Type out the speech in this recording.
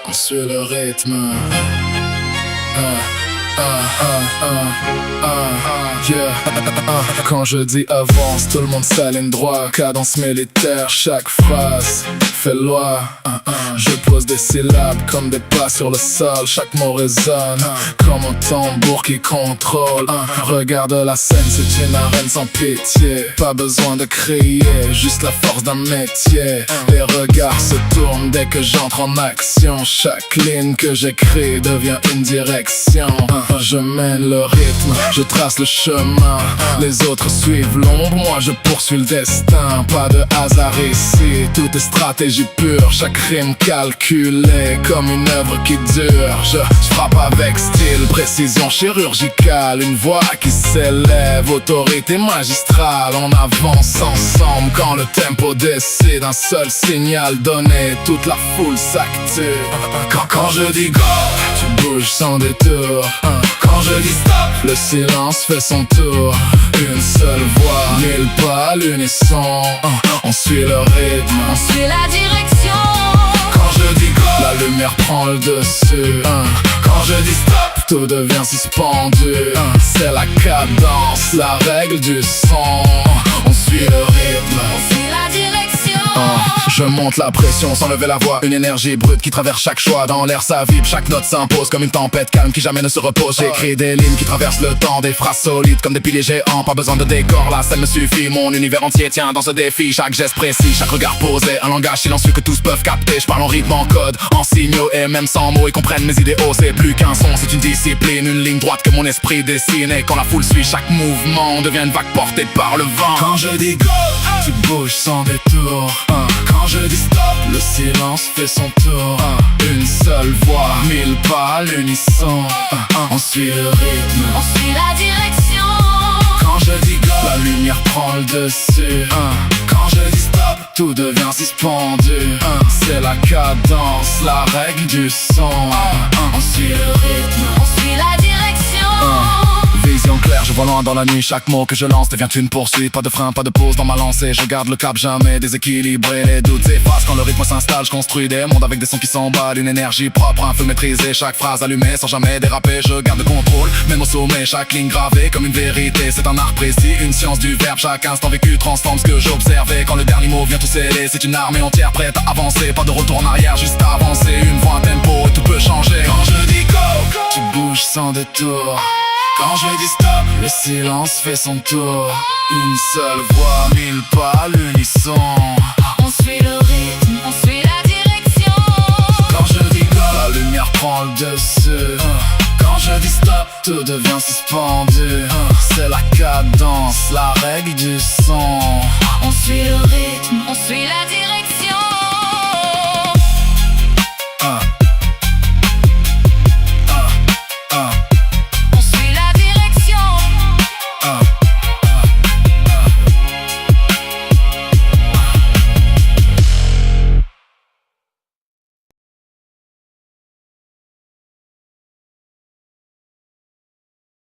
On suit le rythme. Yeah. Quand je dis avance, tout le monde s'aligne droit. Cadence militaire, chaque phrase fait loi. Je pose des syllabes comme des pas sur le sol. Chaque mot résonne comme un tambour qui contrôle. Regarde la scène, c'est une arène sans pitié. Pas besoin de crier, juste la force d'un métier. Les regards se tournent dès que j'entre en action. Chaque ligne que j'écris devient une direction. Je mène le rythme, je trace le chemin. Les autres suivent l'ombre, moi je poursuis le destin. Pas de hasard ici, tout est stratégie pure. Chaque rime calculée comme une œuvre qui dure. Je frappe avec style, précision chirurgicale. Une voix qui s'élève, autorité magistrale. On avance ensemble quand le tempo décide. Un seul signal donné, toute la foule s'active. Quand je dis go, tu bouges sans détour. Quand je dis stop, le silence fait son tour. Une seule voix, 1000 pas à l'unisson. On suit le rythme, on suit la direction. Quand je dis go, la lumière prend le dessus. Quand je dis stop, tout devient suspendu. C'est la cadence, la règle du son. On suit le rythme, on suit la direction. Je monte la pression sans lever la voix. Une énergie brute qui traverse chaque choix. Dans l'air ça vibre, chaque note s'impose comme une tempête calme qui jamais ne se repose. J'écris des lignes qui traversent le temps, des phrases solides comme des piliers géants. Pas besoin de décor, la scène me suffit. Mon univers entier tient dans ce défi. Chaque geste précis, chaque regard posé. Un langage silencieux que tous peuvent capter. Je parle en rythme, en code, en signaux et même sans mots. Ils comprennent mes idéaux, c'est plus qu'un son, c'est une discipline. Une ligne droite que mon esprit dessine. Et quand la foule suit chaque mouvement, on devient une vague portée par le vent. Quand je dis go, tu bouges sans détour. Quand je dis stop, le silence fait son tour. Une seule voix, 1000 pas à l'unisson. On suit le rythme, on suit la direction. Quand je dis go, la lumière prend le dessus. Quand je dis stop, tout devient suspendu. C'est la cadence, la règle du son. On suit le rythme, on suit la direction. Vision claire, je vois loin dans la nuit. Chaque mot que je lance devient une poursuite. Pas de frein, pas de pause dans ma lancée. Je garde le cap, jamais déséquilibré. Les doutes s'effacent quand le rythme s'installe. Je construis des mondes avec des sons qui s'emballent. Une énergie propre, un feu maîtrisé. Chaque phrase allumée sans jamais déraper. Je garde le contrôle, même au sommet. Chaque ligne gravée comme une vérité. C'est un art précis, une science du verbe. Chaque instant vécu transforme ce que j'observais. Quand le dernier mot vient tout sceller, c'est une armée entière prête à avancer. Pas de retour en arrière, juste avancer. Une voix, un tempo et tout peut changer. Quand je dis go, tu bouges sans détour. Quand je dis stop, le silence fait son tour. Une seule voix, 1000 pas à l'unisson. On suit le rythme, on suit la direction. Quand je dis go, la lumière prend le dessus. Quand je dis stop, tout devient suspendu. C'est la cadence, la règle du son. On suit le rythme, on suit la direction.